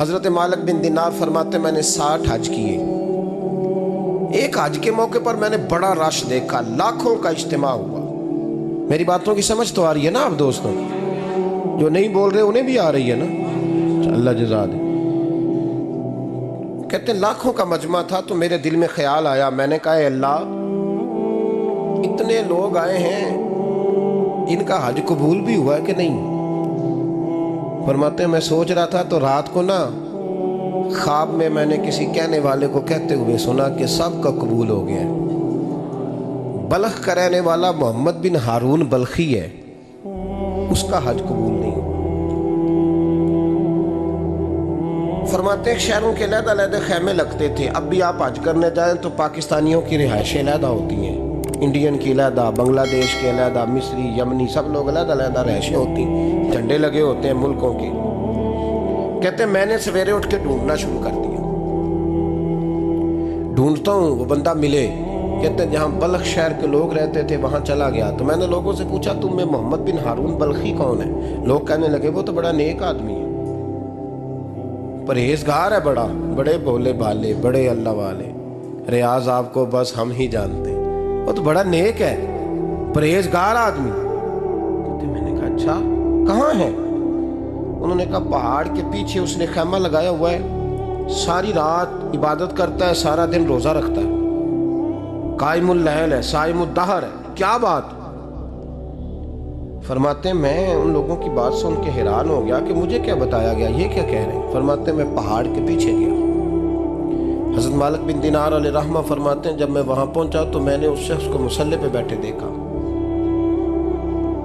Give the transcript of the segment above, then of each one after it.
حضرت مالک بن دینار فرماتے میں نے 60 حج کیے. ایک حج کے موقع پر میں نے بڑا رش دیکھا، لاکھوں کا اجتماع ہوا. میری باتوں کی سمجھ تو آ رہی ہے نا آپ دوستوں؟ جو نہیں بول رہے انہیں بھی آ رہی ہے نا؟ اللہ جزا دے. کہتے ہیں لاکھوں کا مجمع تھا تو میرے دل میں خیال آیا. میں نے کہا اے اللہ، اتنے لوگ آئے ہیں، ان کا حج قبول بھی ہوا ہے کہ نہیں؟ فرماتے ہیں میں سوچ رہا تھا تو رات کو نا خواب میں نے کسی کہنے والے کو کہتے ہوئے سنا کہ سب کا قبول ہو گیا ہے. بلخ کا رہنے والا محمد بن ہارون بلخی ہے، اس کا حج قبول نہیں. فرماتے ہیں شہروں کے علیحدہ علیحدہ خیمے لگتے تھے. اب بھی آپ حج کرنے جائیں تو پاکستانیوں کی رہائشیں علیحدہ ہوتی ہیں، انڈین کی علیحدہ، بنگلہ دیش کے علیحدہ، مصری، یمنی، سب لوگ علیحدہ علیحدہ رہائشیں ہوتی ہیں، جھنڈے لگے ہوتے ہیں ملکوں کے. کہتے ہیں میں نے سویرے اٹھ کے ڈھونڈنا شروع کر دیا. ڈھونڈتا ہوں وہ بندہ ملے. کہتے ہیں جہاں بلخ شہر کے لوگ رہتے تھے وہاں چلا گیا تو میں نے لوگوں سے پوچھا تم میں محمد بن ہارون بلخی کون ہے؟ لوگ کہنے لگے وہ تو بڑا نیک آدمی ہے، پرہیزگار ہے، بڑے بولے بھالے، بڑے اللہ والے. ریاض آپ کو بس ہم ہی جانتے ہیں، وہ تو بڑا نیک ہے، پرہیزگار آدمی. میں نے کہا اچھا کہاں ہے؟ انہوں نے کہا پہاڑ کے پیچھے اس نے خیمہ لگایا ہوا ہے، ساری رات عبادت کرتا ہے، سارا دن روزہ رکھتا ہے، قائم اللیل ہے، صائم الدہر ہے. کیا بات؟ فرماتے ہیں میں ان لوگوں کی بات سن کے حیران ہو گیا کہ مجھے کیا بتایا گیا، یہ کیا کہہ رہے ہیں. فرماتے ہیں میں پہاڑ کے پیچھے گیا. حضرت مالک بن دینار علیہ رحمہ فرماتے ہیں جب میں وہاں پہنچا تو میں نے اس شخص کو مصلی پہ بیٹھے دیکھا.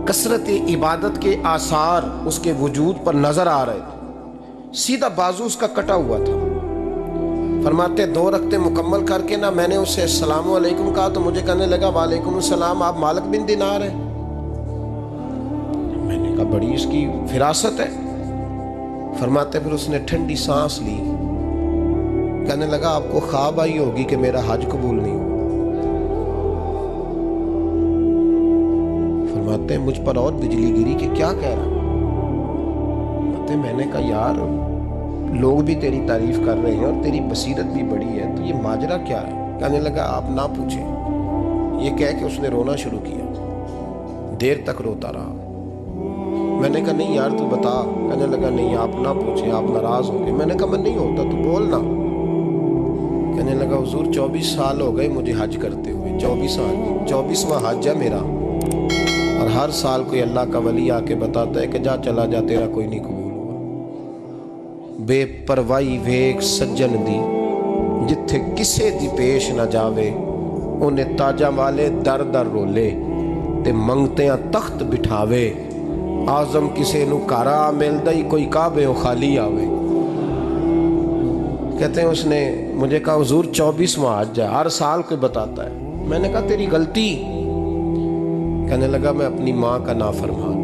کثرت عبادت کے آثار اس کے وجود پر نظر آ رہے تھے. سیدھا بازو اس کا کٹا ہوا تھا. فرماتے 2 رکعتیں مکمل کر کے نا میں نے اسے السلام علیکم کہا تو مجھے کہنے لگا وعلیکم السلام، آپ مالک بن دینار ہیں؟ میں نے کہا بڑی اس کی فراست ہے. فرماتے پھر اس نے ٹھنڈی سانس لی، کہنے لگا آپ کو خواب آئی ہوگی کہ میرا حج قبول نہیں ہوا. فرماتے ہیں مجھ پر اور بجلی گری کہ کیا کہہ رہا. فرماتے میں نے کہا یار لوگ بھی تیری تعریف کر رہے ہیں اور تیری بصیرت بھی بڑی ہے، تو یہ ماجرا کیا ہے؟ کہنے لگا آپ نہ پوچھیں. یہ کہہ کے اس نے رونا شروع کیا، دیر تک روتا رہا. میں نے کہا نہیں یار تو بتا. کہنے لگا نہیں آپ نہ پوچھیں، آپ ناراض ہوں گے. میں نے کہا میں نہیں ہوتا، تو بولنا. کہنے لگا حضور 24 سال ہو گئے مجھے حج کرتے ہوئے، 24 سال، 24واں حج ہے میرا، اور ہر سال کوئی اللہ کا ولی آ کے بتاتا ہے کہ جا چلا جا تیرا کوئی نہیں قبول ہوا. بے پروائی ویک سجن دی جتھے کسے دی پیش نہ جاوے، انہیں تاجاں والے در در رولے تے منگتیاں تخت بٹھاوے. آزم کسے نو کارا ملدا ہی کوئی کعبے و خالی آوے. کہتے ہیں اس نے مجھے کہا حضور 24واں حج ہے، ہر سال کوئی بتاتا ہے. میں نے کہا تیری غلطی. کہنے لگا میں اپنی ماں کا نافرمان.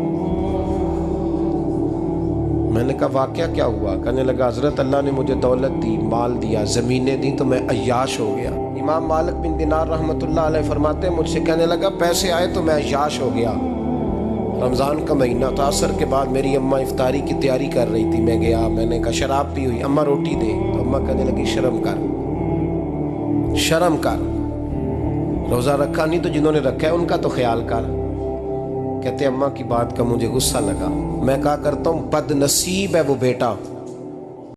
میں نے کہا واقعہ کیا ہوا؟ کہنے لگا حضرت اللہ نے مجھے دولت دی، مال دیا، زمینیں دی تو میں عیاش ہو گیا. امام مالک بن دینار رحمۃ اللہ علیہ فرماتے ہیں مجھ سے کہنے لگا پیسے آئے تو میں عیاش ہو گیا. رمضان کا مہینہ تھا، عصر کے بعد میری اماں افطاری کی تیاری کر رہی تھی. میں گیا، میں نے کہا شراب پی ہوئی، اماں روٹی دے. تو اماں کہنے لگی شرم کر، شرم کر، روزہ رکھا نہیں تو جنہوں نے رکھا ہے ان کا تو خیال کر. کہتے اماں کی بات کا مجھے غصہ لگا. میں کہا کرتا ہوں بد نصیب ہے وہ بیٹا